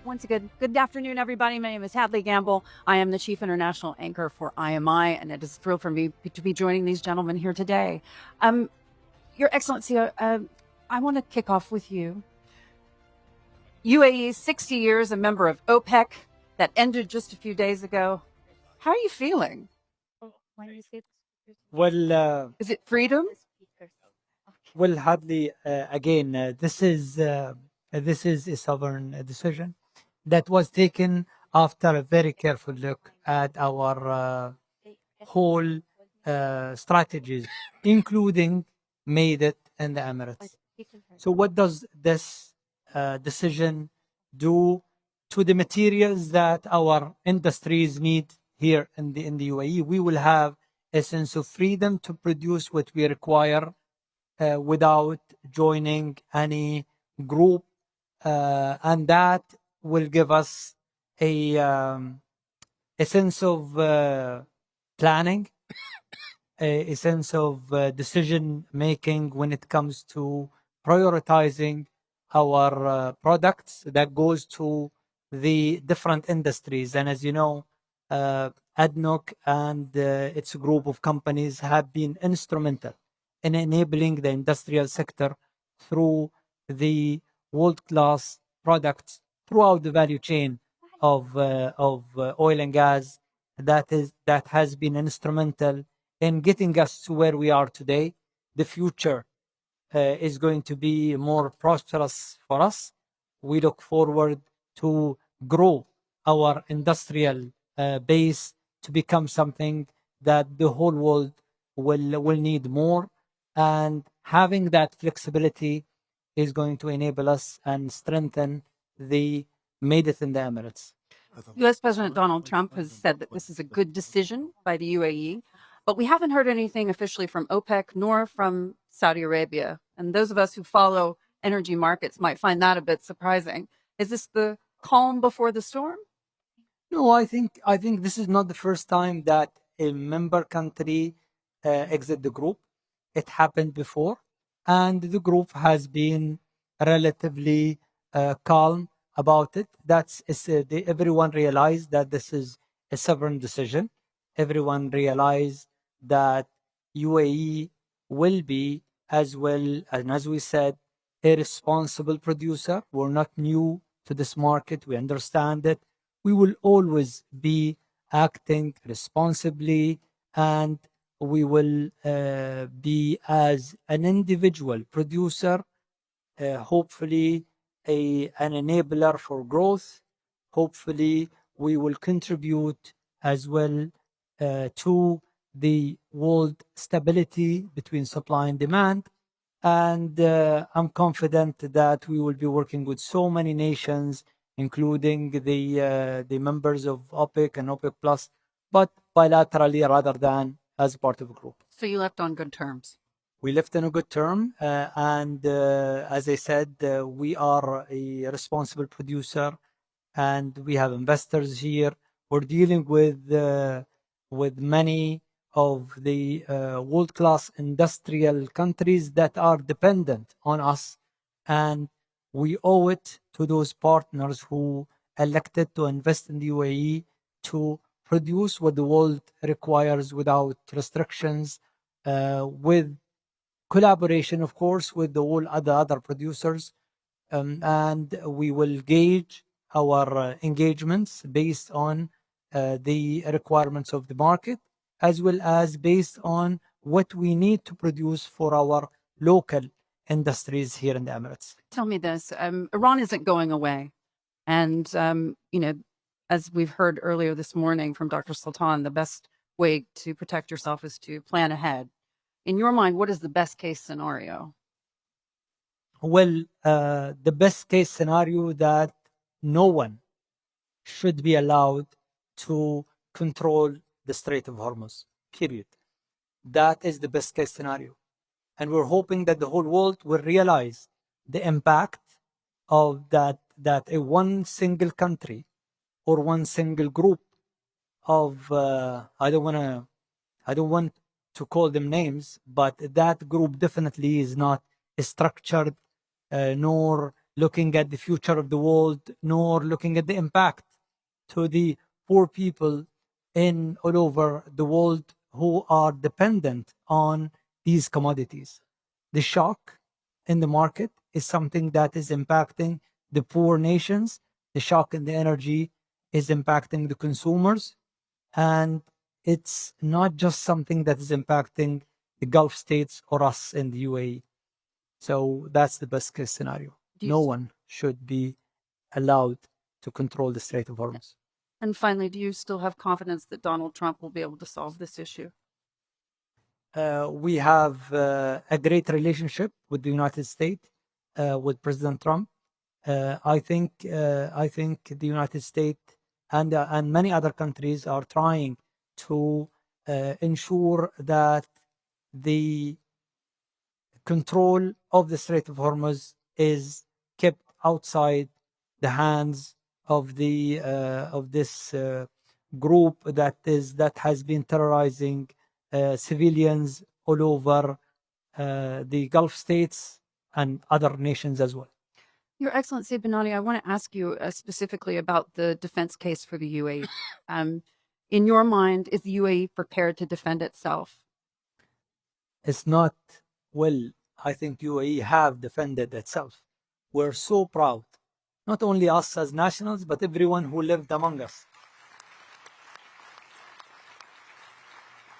Once again, good afternoon, everybody. My name is Hádley Gamble. I am the Chief International Anchor for IMI, and it is a thrill for me to be joining these gentlemen here today. Your Excellency, I want to kick off with you. UAE, 60 years, a member of Opec, that ended just a few days ago. How are you feeling? Why do you say this? Well, Is it freedom? well, hardly. Again, this is a sovereign decision that was taken after a very careful look at our whole strategies, including made it in the Emirates. So, what does this decision do to the materials that our industries need here in the UAE? We will have a sense of freedom to produce what we require without joining any group, and that will give us a sense of planning, a sense of decision making when it comes to prioritizing our products that goes to the different industries. And as you know, ADNOC and its group of companies have been instrumental in enabling the industrial sector through the world-class products throughout the value chain of oil and gas that has been instrumental in getting us to where we are today. The future is going to be more prosperous for us. We look forward to grow our industrial base to become something that the whole world will need more, and having that flexibility is going to enable us and strengthen the made it in the Emirates. U.S. President Donald Trump has said that this is a good decision by the UAE, but we haven't heard anything officially from OPEC nor from Saudi Arabia. And those of us who follow energy markets might find that a bit surprising. Is this the calm before the storm? No, I think this is not the first time that a member country exit the group. It happened before, and the group has been relatively calm about it. Everyone realized that this is a sovereign decision. Everyone realized that UAE will be, as well, and as we said, a responsible producer. We're not new to this market. We understand it. We will always be acting responsibly, and we will be, as an individual producer, hopefully an enabler for growth. Hopefully, we will contribute as well to the world stability between supply and demand. And I'm confident that we will be working with so many nations, including the members of OPEC and OPEC Plus, but bilaterally rather than as part of a group. So you left on good terms. We left on a good term, and as I said, we are a responsible producer, and we have investors here. We're dealing with many of the world-class industrial countries that are dependent on us, and we owe it to those partners who elected to invest in the UAE to produce what the world requires without restrictions, with collaboration, of course, with the all other producers. And we will gauge our engagements based on the requirements of the market, as well as based on what we need to produce for our local industries here in the Emirates. Tell me this, Iran isn't going away. And, as we've heard earlier this morning from Dr. Sultan, the best way to protect yourself is to plan ahead. In your mind, what is the best case scenario? Well, the best case scenario that no one should be allowed to control the Strait of Hormuz, period. That is the best case scenario. And we're hoping that the whole world will realize the impact of that a one single country or one single group of I don't want to call them names, but that group definitely is not structured nor looking at the future of the world, nor looking at the impact to the poor people in all over the world who are dependent on these commodities. The shock in the market is something that is impacting the poor nations. The shock in the energy is impacting the consumers. And it's not just something that is impacting the Gulf states or us in the UAE. So that's the best case scenario. Do you No s- one should be allowed to control the Strait of Hormuz. And finally, do you still have confidence that Donald Trump will be able to solve this issue? We have a great relationship with the United States, with President Trump. I think the United States and many other countries are trying to ensure that the control of the Strait of Hormuz is kept outside the hands of the of this group that has been terrorizing civilians all over the Gulf states and other nations as well. Your Excellency Benali, I want to ask you specifically about the defense case for the UAE. In your mind, is the UAE prepared to defend itself? It's not, well, I think UAE have defended itself. We're so proud, not only us as nationals, but everyone who lived among us.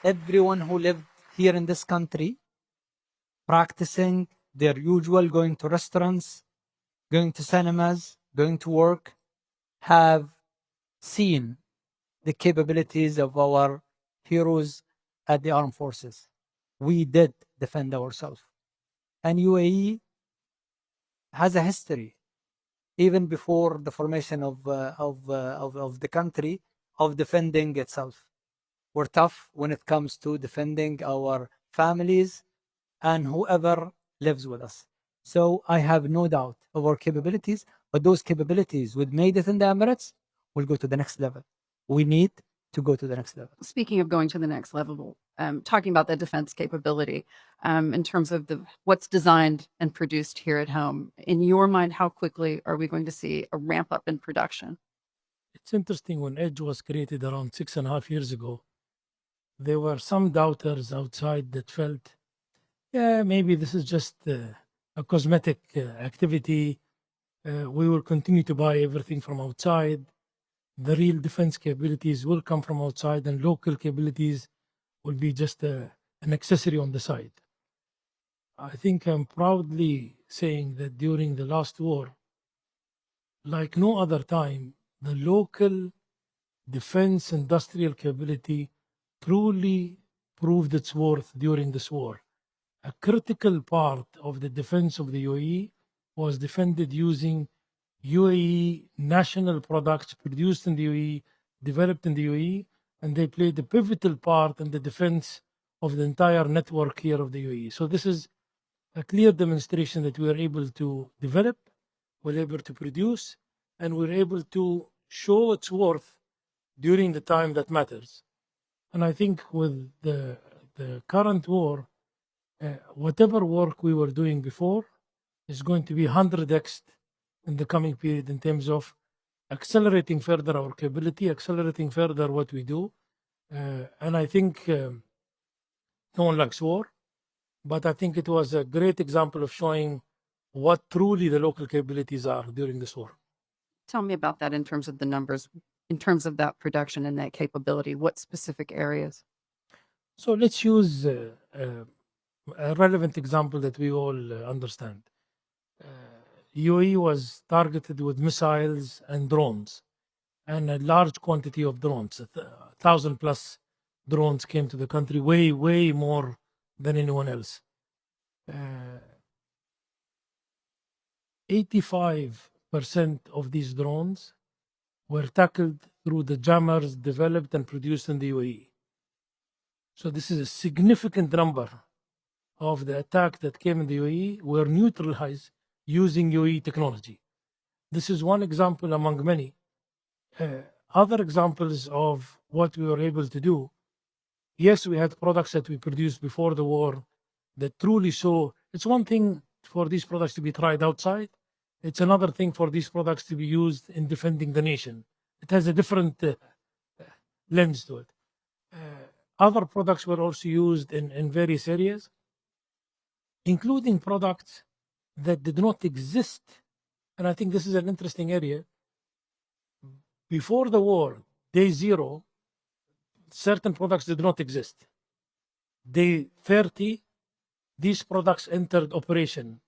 Everyone who lived here in this country, practicing their usual, going to restaurants, going to cinemas, going to work, have seen the capabilities of our heroes at the armed forces. We did defend ourselves. And UAE has a history, even before the formation of the country, of defending itself. We're tough when it comes to defending our families and whoever lives with us. So I have no doubt of our capabilities, but those capabilities, with made it in the Emirates, will go to the next level. We need to go to the next level. Speaking of going to the next level, talking about the defense capability in terms of what's designed and produced here at home, in your mind, how quickly are we going to see a ramp up in production? It's interesting, when Edge was created around 6.5 years ago, there were some doubters outside that felt, yeah, maybe this is just a cosmetic activity. We will continue to buy everything from outside. The real defense capabilities will come from outside, and local capabilities will be just an accessory on the side. I think I'm proudly saying that during the last war, like no other time, the local defense industrial capability truly proved its worth during this war. A critical part of the defense of the UAE was defended using UAE national products produced in the UAE, developed in the UAE, and they played a pivotal part in the defense of the entire network here of the UAE. So this is a clear demonstration that we are able to develop, we're able to produce, and we're able to show its worth during the time that matters. And I think with the current war, whatever work we were doing before is going to be 100x in the coming period in terms of accelerating further our capability, accelerating further what we do. And I think no one likes war, but I think it was a great example of showing what truly the local capabilities are during this war. Tell me about that in terms of the numbers, in terms of that production and that capability. What specific areas? So let's use a relevant example that we all understand. UAE was targeted with missiles and drones, and a large quantity of drones. 1,000 plus drones came to the country, way more than anyone else. 85% of these drones were tackled through the jammers developed and produced in the UAE. So this is a significant number of the attack that came in the UAE were neutralized using UAE technology. This is one example among many. Other examples of what we were able to do. Yes, we had products that we produced before the war that truly show. It's one thing for these products to be tried outside. it's another thing for these products to be used in defending the nation. It has a different lens to it. Other products were also used in various areas, including products that did not exist. And I think this is an interesting area. Before the war, day zero, certain products did not exist. Day 30, these products entered operation.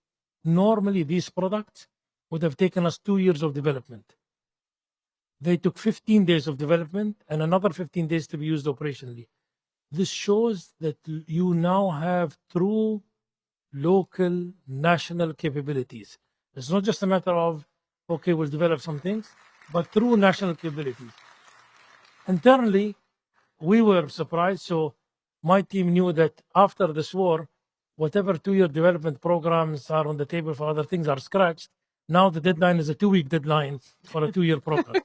Normally, these products would have taken us 2 years of development. They took 15 days of development and another 15 days to be used operationally. This shows that you now have true local national capabilities. It's not just a matter of, okay, we'll develop some things, but true national capabilities. Internally, we were surprised. So my team knew that after this war, whatever 2-year development programs are on the table for other things are scratched. Now the deadline is a 2-week deadline for a 2-year program.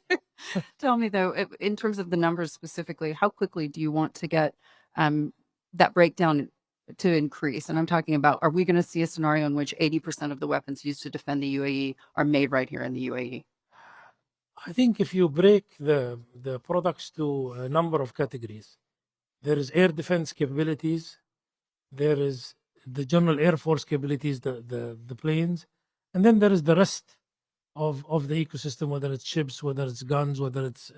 Tell me though, in terms of the numbers specifically, how quickly do you want to get that breakdown to increase? And I'm talking about, are we going to see a scenario in which 80% of the weapons used to defend the UAE are made right here in the UAE? I think if you break the products to a number of categories, there is air defense capabilities, there is the general Air Force capabilities, the planes, and then there is the rest of the ecosystem, whether it's ships, whether it's guns, whether it's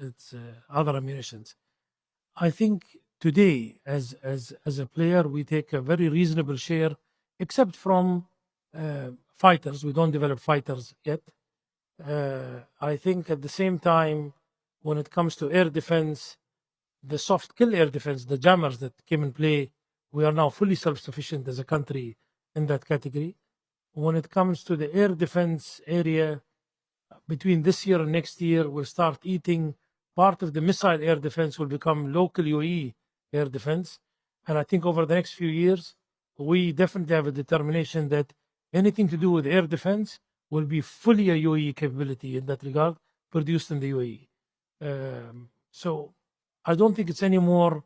other ammunitions. I think today, as a player, we take a very reasonable share, except from fighters. We don't develop fighters yet. I think at the same time, when it comes to air defense, the soft kill air defense, the jammers that came in play, we are now fully self-sufficient as a country in that category. When it comes to the air defense area, between this year and next year, we'll start eating part of the missile air defense will become local UAE air defense. And I think over the next few years, we definitely have a determination that anything to do with air defense will be fully a UAE capability in that regard, produced in the UAE. So I don't think it's anymore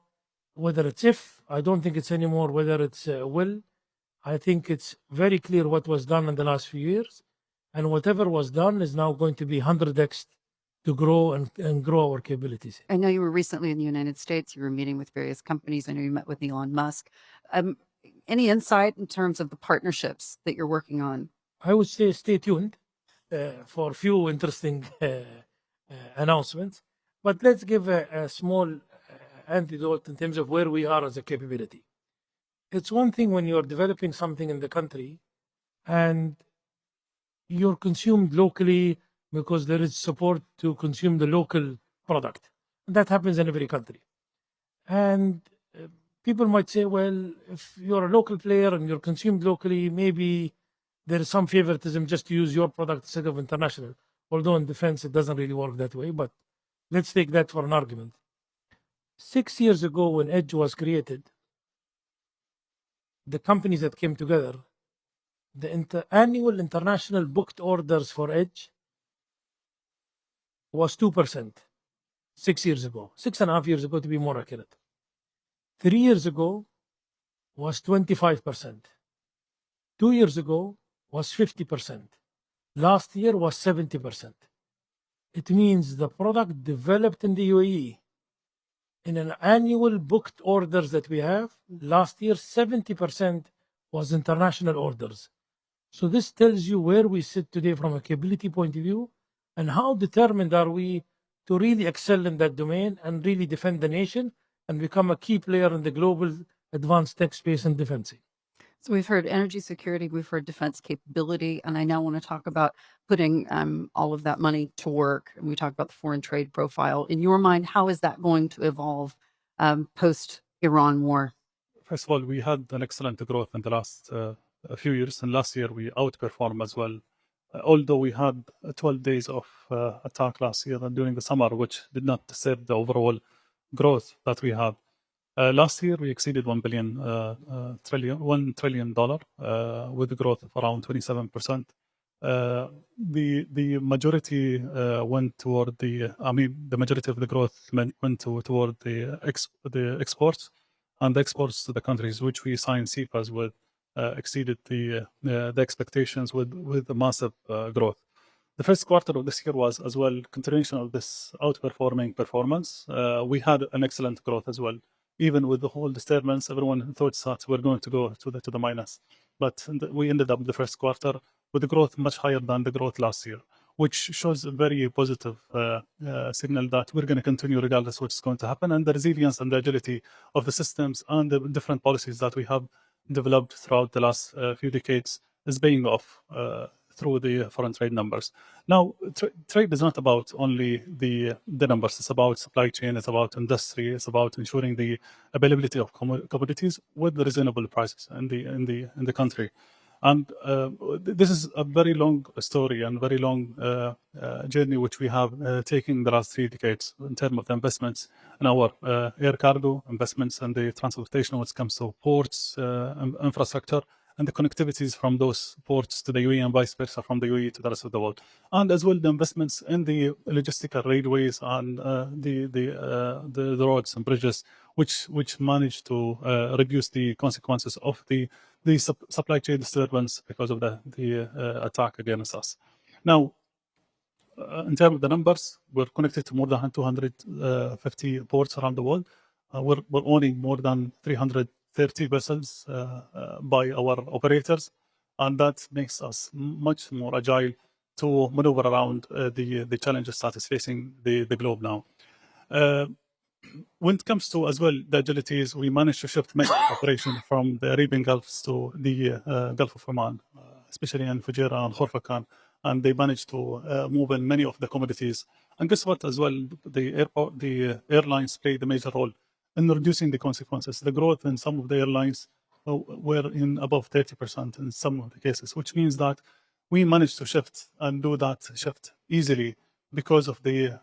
whether it's if, I don't think it's anymore whether it's will. I think it's very clear what was done in the last few years, and whatever was done is now going to be 100x to grow and grow our capabilities. I know you were recently in the United States. You were meeting with various companies. I know you met with Elon Musk. Any insight in terms of the partnerships that you're working on? I would say stay tuned for a few interesting announcements. But let's give a small antidote in terms of where we are as a capability. It's one thing when you're developing something in the country and you're consumed locally because there is support to consume the local product. That happens in every country. And people might say, well, if you're a local player and you're consumed locally, maybe there is some favoritism just to use your product instead of international. Although in defense, it doesn't really work that way. But let's take that for an argument. 6 years ago, when Edge was created, the companies that came together, the annual international booked orders for Edge was 2% 6 years ago, 6.5 years ago to be more accurate. 3 years ago was 25%. 2 years ago was 50%. Last year was 70%. It means the product developed in the UAE in an annual booked orders that we have, last year 70% was international orders. So this tells you where we sit today from a capability point of view and how determined are we to really excel in that domain and really defend the nation and become a key player in the global advanced tech space and defense. So we've heard energy security, we've heard defense capability, and I now want to talk about putting all of that money to work. And we talk about the foreign trade profile. In your mind, how is that going to evolve post-Iran war? First of all, we had an excellent growth in the last few years, and last year we outperformed as well. Although we had 12 days of attack last year and during the summer, which did not disturb the overall growth that we had. Last year, we exceeded $1 trillion with a growth of around 27%. The majority went toward the majority of the growth went toward the exports, and the exports to the countries which we signed CPAs with exceeded the expectations with the massive growth. The first quarter of this year was as well continuation of this outperforming performance. We had an excellent growth as well. Even with the whole disturbance, everyone thought that we're going to go to the minus. But we ended up the first quarter with the growth much higher than the growth last year, which shows a very positive signal that we're going to continue regardless what's going to happen, and the resilience and the agility of the systems and the different policies that we have developed throughout the last few decades is paying off through the foreign trade numbers. Now, trade is not about only the numbers. It's about supply chain. It's about industry. It's about ensuring the availability of commodities with the reasonable prices in the country. And this is a very long story and very long journey which we have taken the last 3 decades in terms of the investments in our air cargo, investments and the transportation when it comes to ports, infrastructure, and the connectivities from those ports to the UAE and vice versa from the UAE to the rest of the world. And as well the investments in the logistical railways and the roads and bridges which managed to reduce the consequences of the supply chain disturbance because of the attack against us. Now, in terms of the numbers, we're connected to more than 250 ports around the world. We're owning more than 330 vessels by our operators, and that makes us much more agile to maneuver around the challenges that is facing the globe now. When it comes to as well the agilities, we managed to shift many operations from the Arabian Gulfs to the Gulf of Oman, especially in Fujairah and Khorfakan, and they managed to move in many of the commodities. And guess what? As well, the airlines played a major role in reducing the consequences. The growth in some of the airlines were in above 30% in some of the cases, which means that we managed to shift and do that shift easily because of the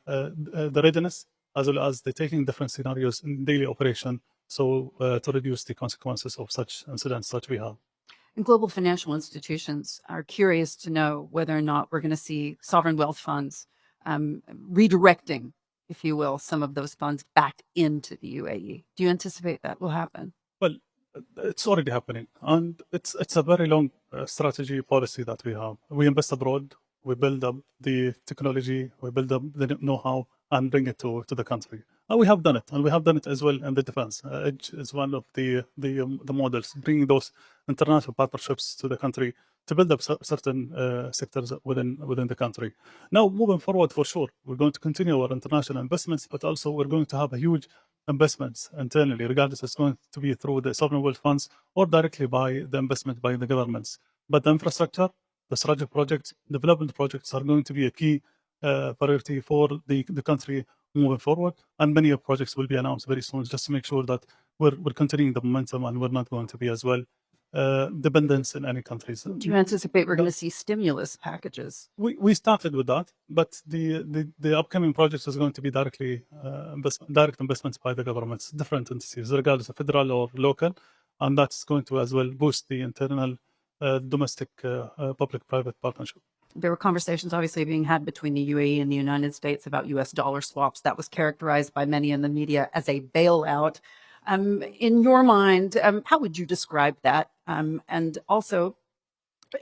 readiness, as well as the taking different scenarios in daily operation, so to reduce the consequences of such incidents that we have. And global financial institutions are curious to know whether or not we're going to see sovereign wealth funds redirecting, if you will, some of those funds back into the UAE. Do you anticipate that will happen? Well, it's already happening, and it's a very long strategy policy that we have. We invest abroad, we build up the technology, we build up the know-how, and bring it to the country. And we have done it, and we have done it as well in the defense. Edge is one of the models, bringing those international partnerships to the country to build up certain sectors within the country. Now, moving forward, for sure, we're going to continue our international investments, but also we're going to have a huge investments internally, regardless it's going to be through the sovereign wealth funds or directly by the investment by the governments. But the infrastructure, the strategic projects, development projects are going to be a key priority for the country moving forward, and many projects will be announced very soon just to make sure that we're continuing the momentum and we're not going to be as well dependent in any countries. Do you anticipate we're going to see stimulus packages? We started with that, but the upcoming projects is going to be direct investments by the governments, different entities, regardless of federal or local, and that's going to as well boost the internal domestic public-private partnership. There were conversations obviously being had between the UAE and the United States about US dollar swaps. That was characterized by many in the media as a bailout. In your mind, how would you describe that? And also,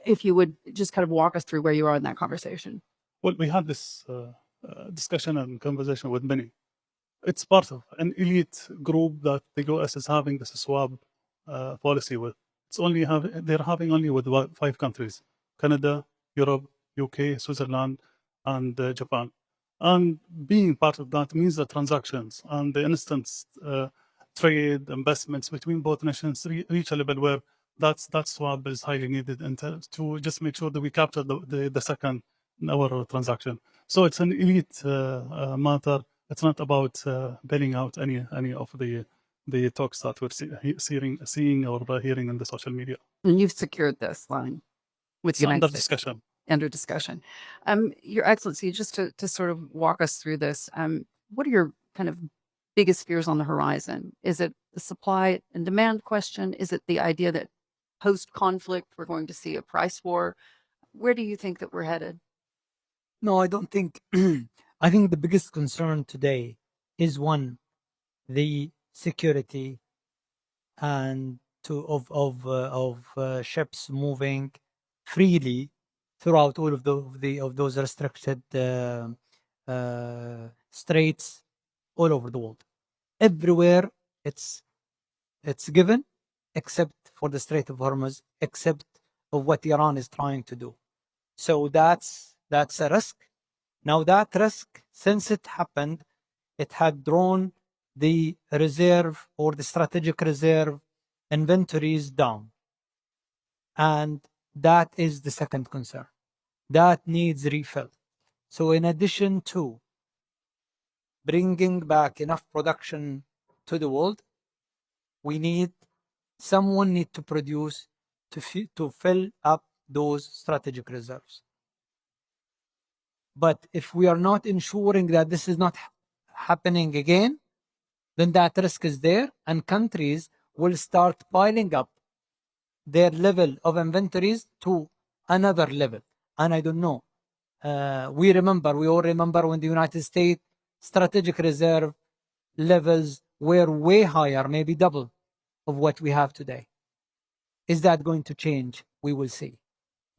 if you would just kind of walk us through where you are in that conversation. Well, we had this discussion and conversation with many. It's part of an elite group that the US is having this swap policy with. They're having only with 5 countries: Canada, Europe, UK, Switzerland, and Japan. And being part of that means the transactions and the instant trade investments between both nations reach a level where that swap is highly needed to just make sure that we capture the second in our transaction. So it's an elite matter. It's not about bailing out any of the talks that we're seeing or hearing in the social media. And you've secured this line with the It's under United States. discussion. Under discussion. Your Excellency, just to sort of walk us through this, what are your kind of biggest fears on the horizon? Is it the supply and demand question? Is it the idea that post-conflict we're going to see a price war? Where do you think that we're headed? No, I don't think. I think the biggest concern today is one, the security and of ships moving freely throughout all of those restricted straits all over the world. Everywhere it's given, except for the Strait of Hormuz, except of what Iran is trying to do. So that's a risk. Now that risk, since it happened, it had drawn the reserve or the strategic reserve inventories down. And that is the second concern. That needs refill. So in addition to bringing back enough production to the world, someone need to produce to fill up those strategic reserves. But if we are not ensuring that this is not happening again, then that risk is there, and countries will start piling up their level of inventories to another level. And I don't know. We all remember when the United States strategic reserve levels were way higher, maybe double of what we have today. Is that going to change? We will see.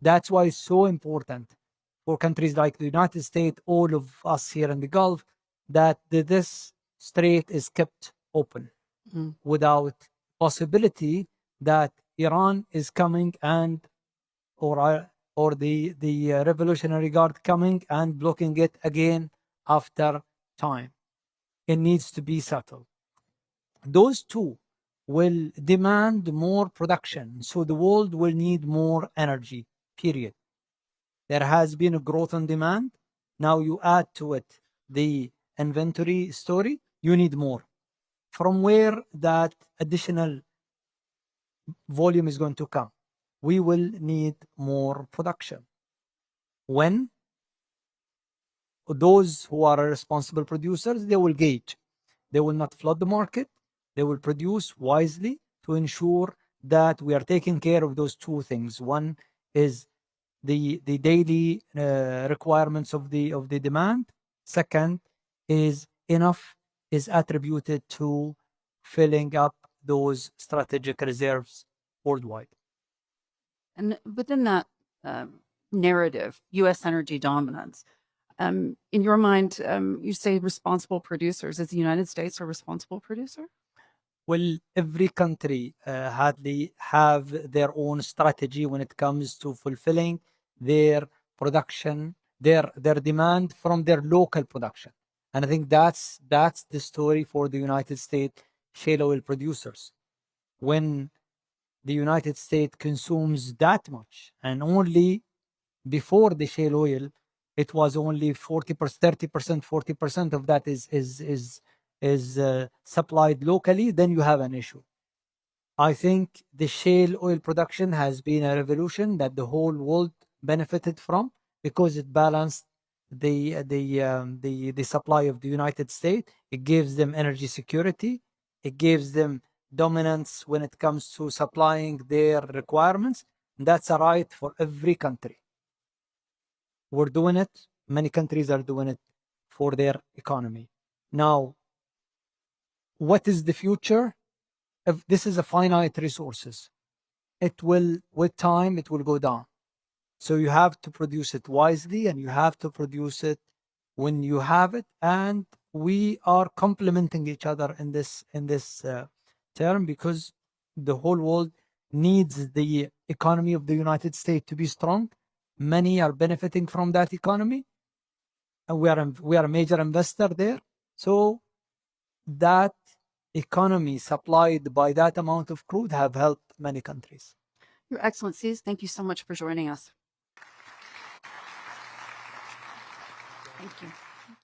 That's why it's so important for countries like the United States, all of us here in the Gulf, that this strait is kept open without possibility that Iran is coming or the Revolutionary Guard coming and blocking it again after time. It needs to be settled. Those two will demand more production, so the world will need more energy, period. There has been a growth in demand. Now you add to it the inventory story, you need more. From where that additional volume is going to come? We will need more production. When those who are responsible producers, they will gauge. They will not flood the market. They will produce wisely to ensure that we are taking care of those two things. One is the daily requirements of the demand. Second is enough is attributed to filling up those strategic reserves worldwide. And within that narrative, U.S. energy dominance, in your mind, you say responsible producers. Is the United States a responsible producer? Well, every country hardly have their own strategy when it comes to fulfilling their production, their demand from their local production. And I think that's the story for the United States shale oil producers. When the United States consumes that much, and only before the shale oil, it was only 40%, 30%, 40% of that is supplied locally, then you have an issue. I think the shale oil production has been a revolution that the whole world benefited from because it balanced the supply of the United States. It gives them energy security. It gives them dominance when it comes to supplying their requirements. And that's a right for every country. We're doing it. Many countries are doing it for their economy. Now, what is the future? If this is a finite resources, it will, with time, it will go down. So you have to produce it wisely, and you have to produce it when you have it. And we are complementing each other in this term, because the whole world needs the economy of the United States to be strong. Many are benefiting from that economy, and we are a major investor there. So that economy supplied by that amount of crude have helped many countries. Your Excellencies, thank you so much for joining us. Thank you.